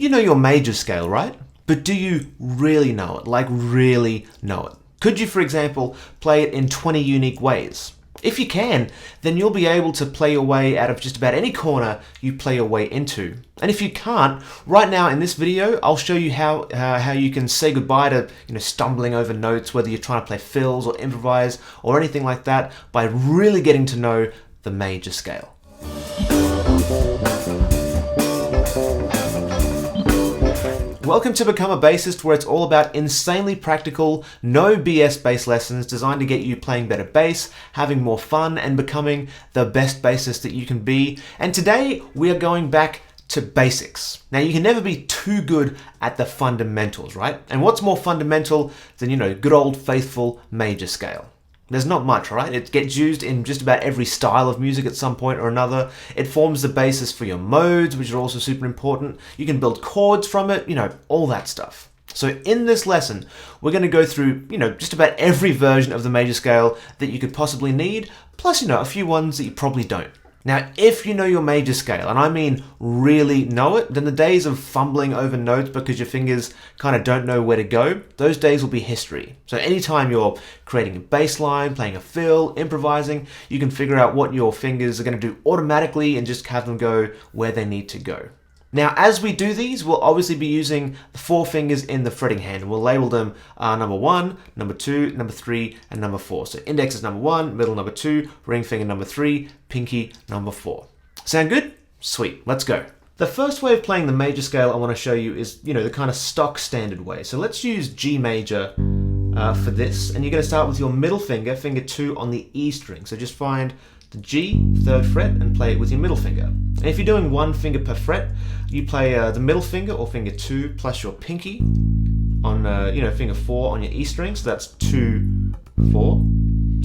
You know your major scale, right? But do you really know it? Like really know it? Could you, for example, play it in 20 unique ways? If you can, then you'll be able to play your way out of just about any corner you play your way into. And if you can't, right now in this video, I'll show you how you can say goodbye to stumbling over notes, whether you're trying to play fills or improvise or anything like that, by really getting to know the major scale. Welcome to Become a Bassist, where it's all about insanely practical, no BS bass lessons designed to get you playing better bass, having more fun, and becoming the best bassist that you can be. And today we are going back to basics. Now, you can never be too good at the fundamentals, right? And what's more fundamental than, good old faithful major scale? There's not much, right? It gets used in just about every style of music at some point or another. It forms the basis for your modes, which are also super important. You can build chords from it, all that stuff. So in this lesson, we're going to go through, just about every version of the major scale that you could possibly need, plus, a few ones that you probably don't. Now, if you know your major scale, and I mean really know it, then the days of fumbling over notes because your fingers kind of don't know where to go, those days will be history. So anytime you're creating a bass line, playing a fill, improvising, you can figure out what your fingers are going to do automatically and just have them go where they need to go. Now, as we do these, we'll obviously be using the 4 fingers in the fretting hand. We'll label them number 1, number 2, number 3, and number 4. So index is number 1, middle number 2, ring finger number 3, pinky number 4. Sound good? Sweet, let's go. The first way of playing the major scale I want to show you is, the kind of stock standard way. So let's use G major for this. And you're going to start with your middle finger, finger 2 on the E string. So just find the G, 3rd fret, and play it with your middle finger. And if you're doing 1 finger per fret, you play the middle finger or finger 2 plus your pinky on finger 4 on your E string, so that's 2, 4.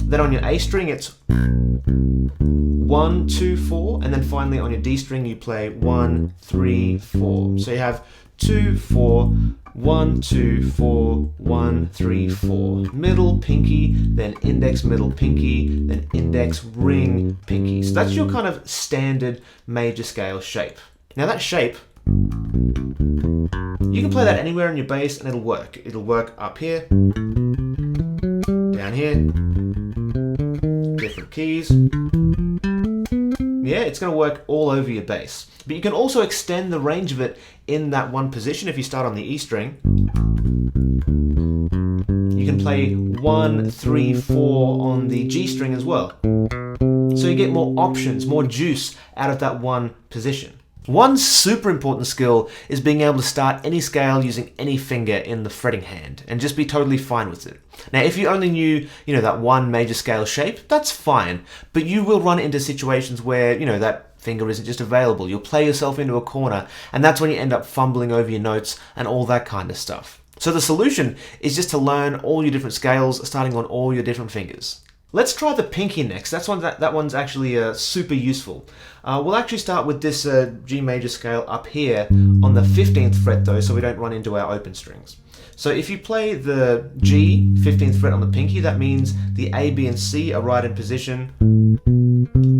Then on your A string it's 1, 2, 4, and then finally on your D string you play 1, 3, 4. So you have 2, 4, 1, 2, 4, 1, 3, 4. Middle, pinky, then index, middle, pinky, then index, ring, pinky. So that's your kind of standard major scale shape. Now that shape, you can play that anywhere in your bass and it'll work. It'll work up here, down here, different keys. Yeah, it's going to work all over your bass. But you can also extend the range of it in that one position. If you start on the E string, you can play 1, 3, 4 on the G string as well. So you get more options, more juice out of that one position. One super important skill is being able to start any scale using any finger in the fretting hand and just be totally fine with it. Now, if you only knew, that one major scale shape, that's fine, but you will run into situations where, that finger isn't just available. You'll play yourself into a corner, and that's when you end up fumbling over your notes and all that kind of stuff. So the solution is just to learn all your different scales starting on all your different fingers. Let's try the pinky next. That one's actually super useful. We'll actually start with this G major scale up here on the 15th fret though, so we don't run into our open strings. So if you play the G, 15th fret on the pinky, that means the A, B, and C are right in position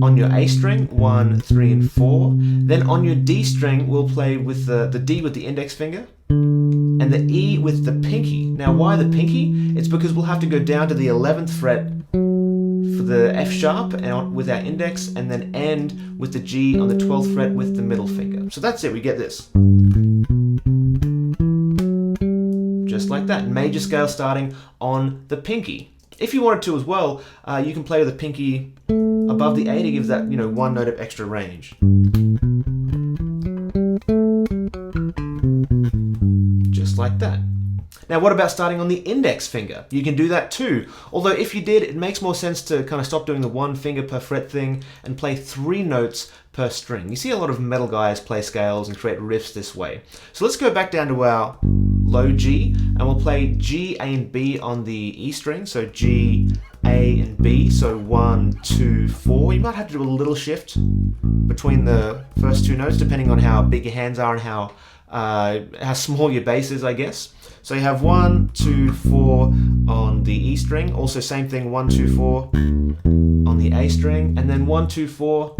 on your A string, 1, 3, and 4. Then on your D string, we'll play with the D with the index finger and the E with the pinky. Now, why the pinky? It's because we'll have to go down to the 11th fret for the F sharp and with our index, and then end with the G on the 12th fret with the middle finger. So that's it, we get this. Just like that, major scale starting on the pinky. If you wanted to as well, you can play with the pinky above the A to give that, 1 note of extra range. Just like that. Now, what about starting on the index finger? You can do that too. Although if you did, it makes more sense to kind of stop doing the 1 finger per fret thing and play 3 notes per string. You see a lot of metal guys play scales and create riffs this way. So let's go back down to our low G, and we'll play G, A, and B on the E string. So G, A, and B. So 1, 2, 4. You might have to do a little shift between the first 2 notes, depending on how big your hands are and how small your bass is, I guess. So you have 1, 2, 4 on the E string. Also same thing, 1, 2, 4 on the A string, and then 1, 2, 4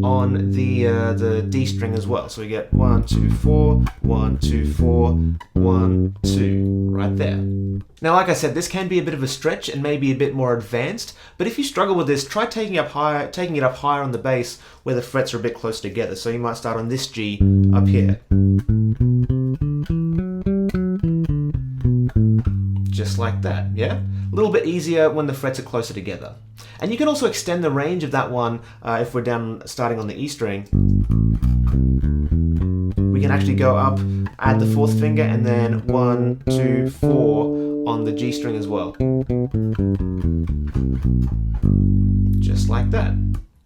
on the D string as well. So we get 1, 2, 4, 1, 2, 4, 1, 2, right there. Now, like I said, this can be a bit of a stretch and maybe a bit more advanced, but if you struggle with this, try taking it up higher on the bass where the frets are a bit closer together. So you might start on this G up here. Just like that, yeah? A little bit easier when the frets are closer together. And you can also extend the range of that one if we're starting on the E string. We can actually go up, add the fourth finger, and then 1, 2, 4 on the G string as well. Just like that.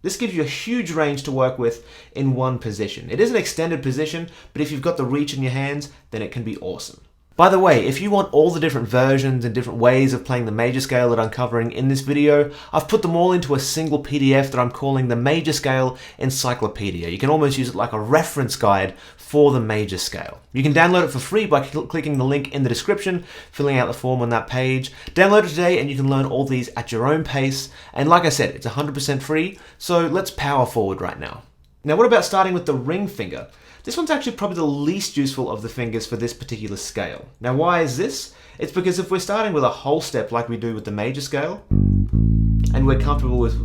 This gives you a huge range to work with in one position. It is an extended position, but if you've got the reach in your hands, then it can be awesome. By the way, if you want all the different versions and different ways of playing the major scale that I'm covering in this video, I've put them all into a single PDF that I'm calling the Major Scale Encyclopedia. You can almost use it like a reference guide for the major scale. You can download it for free by clicking the link in the description, filling out the form on that page. Download it today and you can learn all these at your own pace. And like I said, it's 100% free, so let's power forward right now. Now, what about starting with the ring finger? This one's actually probably the least useful of the fingers for this particular scale. Now, why is this? It's because if we're starting with a whole step like we do with the major scale, and we're comfortable with,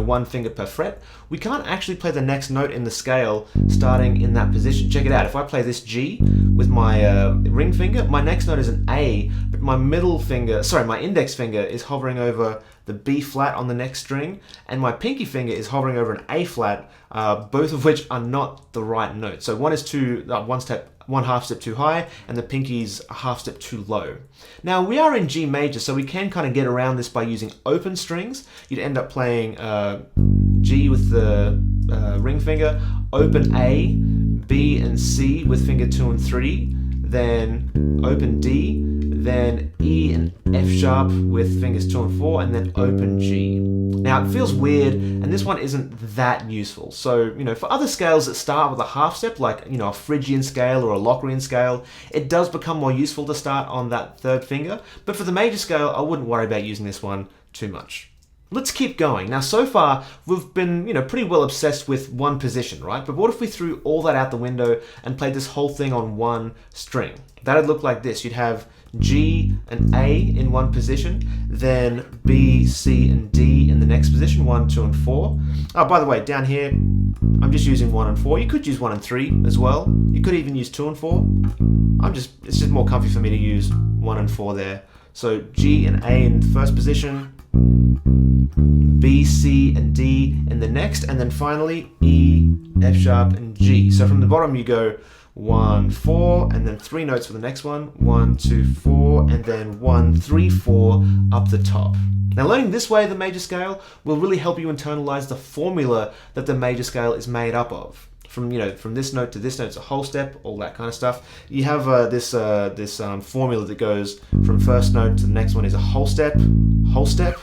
one finger per fret, we can't actually play the next note in the scale starting in that position. Check it out. If I play this G with my ring finger, my next note is an A, but my my index finger is hovering over the B flat on the next string, and my pinky finger is hovering over an A flat, both of which are not the right note. So one is one half step too high, and the pinky's a half step too low. Now, we are in G major, so we can kind of get around this by using open strings. You'd end up playing G with the ring finger, open A, B, and C with finger 2 and 3, then open D, then E and F sharp with fingers 2 and 4, and then open G. Now, it feels weird, and this one isn't that useful. So, for other scales that start with a half step, like, a Phrygian scale or a Locrian scale, it does become more useful to start on that third finger. But for the major scale, I wouldn't worry about using this one too much. Let's keep going. Now, so far, we've been, pretty well obsessed with one position, right? But what if we threw all that out the window and played this whole thing on one string? That'd look like this. You'd have G and A in one position, then B, C, and D in the next position, 1, 2, and 4. Oh, by the way, down here, I'm just using 1 and 4. You could use 1 and 3 as well. You could even use 2 and 4. It's just more comfy for me to use 1 and 4 there. So G and A in the first position, B, C, and D in the next, and then finally E, F sharp, and G. So from the bottom you go 1, 4, and then 3 notes for the next one, 1, 2, 4, and then 1, 3, 4 up the top. Now, learning this way the major scale will really help you internalize the formula that the major scale is made up of. From this note to this note, it's a whole step, all that kind of stuff. You have this formula that goes from first note to the next one is a whole step, half step,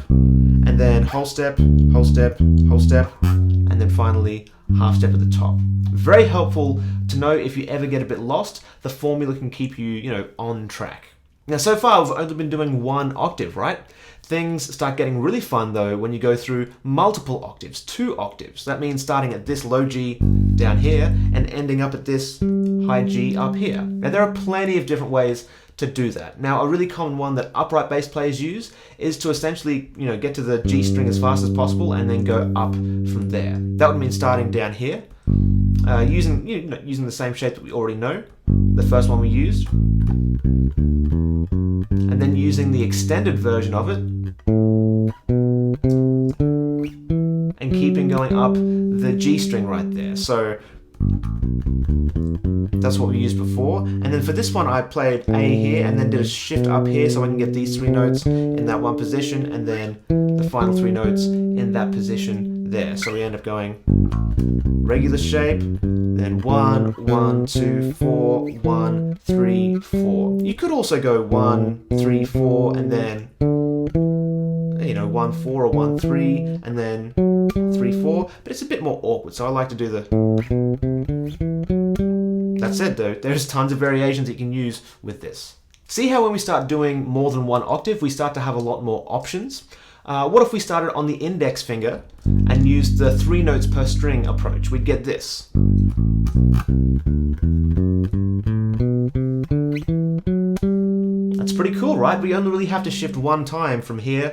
and then whole step, whole step, whole step, and then finally half step at the top. Very helpful to know if you ever get a bit lost. The formula can keep you, on track. Now, so far, I've only been doing one octave, right? Things start getting really fun, though, when you go through multiple octaves, 2 octaves. That means starting at this low G down here and ending up at this high G up here. Now, there are plenty of different ways to do that. Now, a really common one that upright bass players use is to essentially, get to the G string as fast as possible and then go up from there. That would mean starting down here, using the same shape that we already know, the first one we used, and then using the extended version of it, and keeping going up the G string right there. So that's what we used before. And then for this one, I played A here and then did a shift up here so I can get these 3 notes in that one position, and then the final 3 notes in that position there. So we end up going regular shape, then 1, 1, 2, 4, 1, 3, 4. You could also go 1, 3, 4, and then 1, 4 or 1, 3, and then 3, 4, but it's a bit more awkward, so I like to do the... That said, though, there's tons of variations that you can use with this. See how when we start doing more than one octave, we start to have a lot more options? What if we started on the index finger and used the 3 notes per string approach? We'd get this. That's pretty cool, right? We only really have to shift one time from here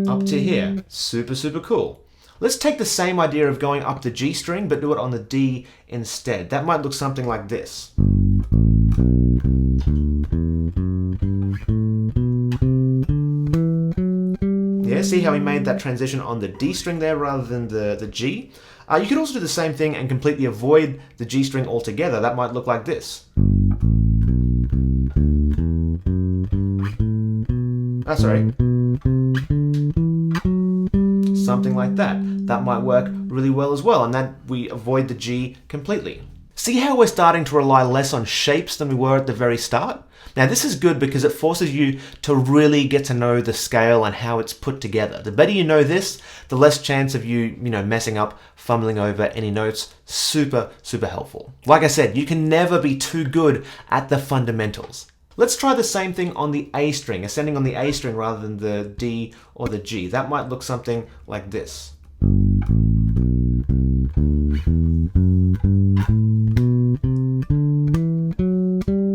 up to here. Super, super cool. Let's take the same idea of going up the G string, but do it on the D instead. That might look something like this. Yeah, see how we made that transition on the D string there rather than the G? You could also do the same thing and completely avoid the G string altogether. That might look like this. Sorry. Something like that. That might work really well as well, and then we avoid the G completely. See how we're starting to rely less on shapes than we were at the very start? Now this is good because it forces you to really get to know the scale and how it's put together. The better you know this, the less chance of you messing up, fumbling over any notes. Super, super helpful. Like I said, you can never be too good at the fundamentals. Let's try the same thing on the A string, ascending on the A string rather than the D or the G. That might look something like this.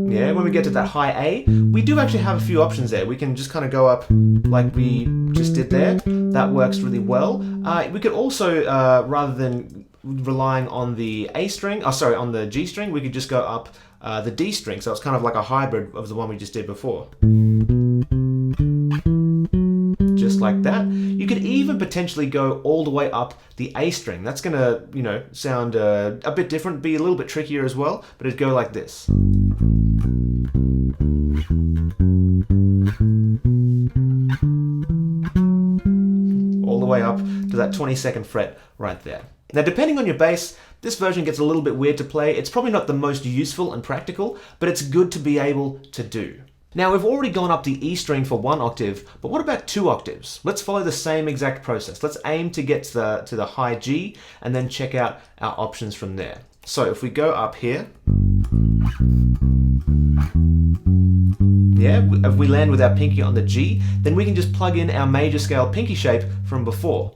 Yeah, when we get to that high A, we do actually have a few options there. We can just kind of go up like we just did there. That works really well. We could also, rather than relying on the A string, on the G string, we could just go up the D string. So it's kind of like a hybrid of the one we just did before. Just like that. You could even potentially go all the way up the A string. That's gonna, sound a bit different, be a little bit trickier as well, but it'd go like this. All the way up to that 22nd fret right there. Now, depending on your bass, this version gets a little bit weird to play. It's probably not the most useful and practical, but it's good to be able to do. Now, we've already gone up the E string for 1 octave, but what about 2 octaves? Let's follow the same exact process. Let's aim to get to the high G and then check out our options from there. So if we go up here, yeah, if we land with our pinky on the G, then we can just plug in our major scale pinky shape from before.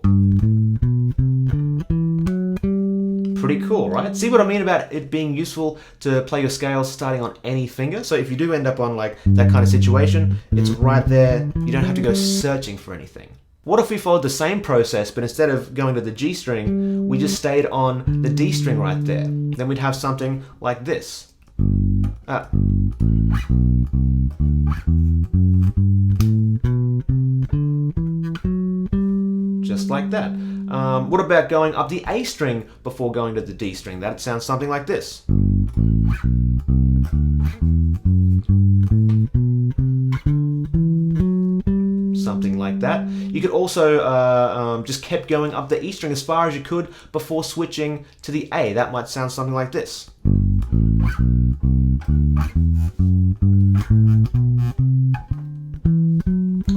Pretty cool, right? See what I mean about it being useful to play your scales starting on any finger? So if you do end up on like that kind of situation, it's right there. You don't have to go searching for anything. What if we followed the same process, but instead of going to the G string, we just stayed on the D string right there? Then we'd have something like this. Just like that. What about going up the A string before going to the D string? That sounds something like this. Something like that. You could also just keep going up the E string as far as you could before switching to the A. That might sound something like this.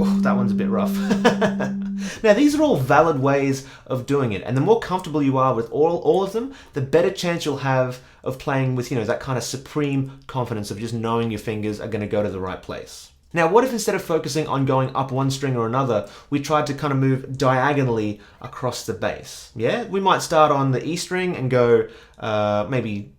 Oh, that one's a bit rough. Now, these are all valid ways of doing it, and the more comfortable you are with all of them, the better chance you'll have of playing with, that kind of supreme confidence of just knowing your fingers are going to go to the right place. Now, what if instead of focusing on going up one string or another, we tried to kind of move diagonally across the bass? Yeah, we might start on the E string and go maybe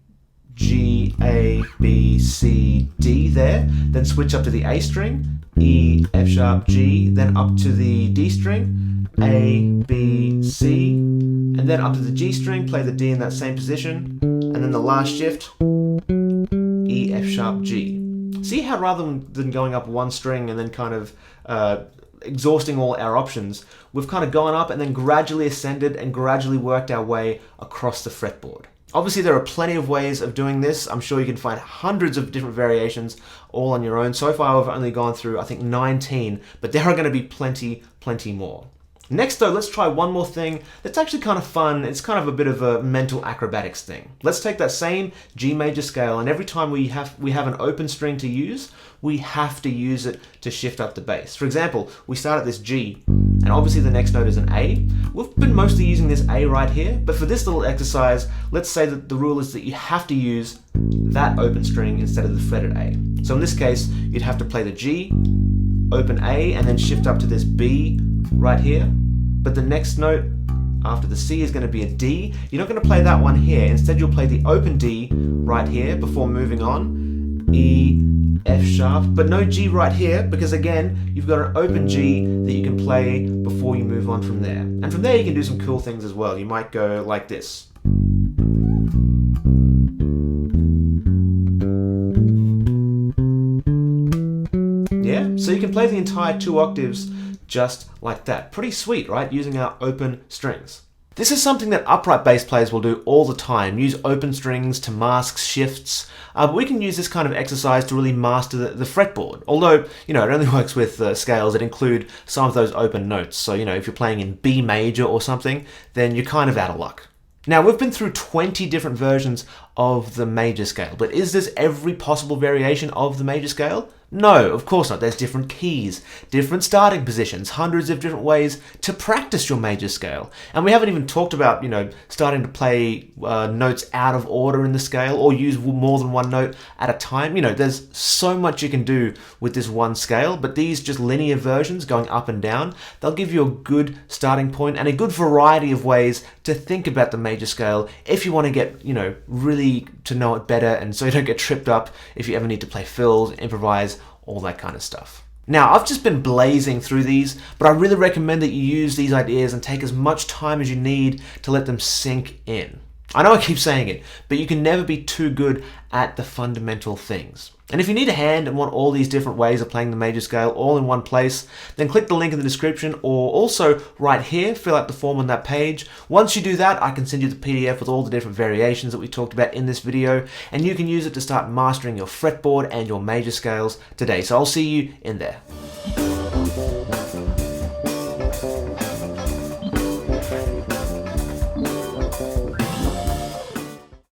G, A, B, C, D there, then switch up to the A string, E, F sharp, G, then up to the D string, A, B, C, and then up to the G string, play the D in that same position, and then the last shift, E, F sharp, G. See how rather than going up one string and then kind of exhausting all our options, we've kind of gone up and then gradually ascended and gradually worked our way across the fretboard. Obviously, there are plenty of ways of doing this. I'm sure you can find hundreds of different variations all on your own. So far, I've only gone through, I think, 19, but there are going to be plenty more. Next though, let's try one more thing that's actually kind of fun. It's kind of a bit of a mental acrobatics thing. Let's take that same G major scale, and every time we have an open string to use, we have to use it to shift up the bass. For example, we start at this G, and obviously the next note is an A. We've been mostly using this A right here, but for this little exercise, let's say that the rule is that you have to use that open string instead of the fretted A. So in this case, you'd have to play the G, open A and then shift up to this B right here. But the next note after the C is going to be a D. You're not going to play that one here. Instead, you'll play the open D right here before moving on. E, F sharp, but no G right here, because again, you've got an open G that you can play before you move on from there. And from there, you can do some cool things as well. You might go like this. Yeah, so you can play the entire 2 octaves just like that. Pretty sweet, right? Using our open strings. This is something that upright bass players will do all the time. Use open strings to mask shifts. But we can use this kind of exercise to really master the fretboard. Although, it only works with scales that include some of those open notes. So, if you're playing in B major or something, then you're kind of out of luck. Now, we've been through 20 different versions of the major scale, but is this every possible variation of the major scale? No, of course not. There's different keys, different starting positions, hundreds of different ways to practice your major scale. And we haven't even talked about, starting to play notes out of order in the scale or use more than one note at a time. There's so much you can do with this one scale, but these just linear versions going up and down, they'll give you a good starting point and a good variety of ways to think about the major scale if you want to get, really to know it better, and so you don't get tripped up if you ever need to play fills, improvise, all that kind of stuff. Now, I've just been blazing through these, but I really recommend that you use these ideas and take as much time as you need to let them sink in. I know I keep saying it, but you can never be too good at the fundamental things. And if you need a hand and want all these different ways of playing the major scale all in one place, then click the link in the description, or also right here, fill out the form on that page. Once you do that, I can send you the PDF with all the different variations that we talked about in this video, and you can use it to start mastering your fretboard and your major scales today. So I'll see you in there.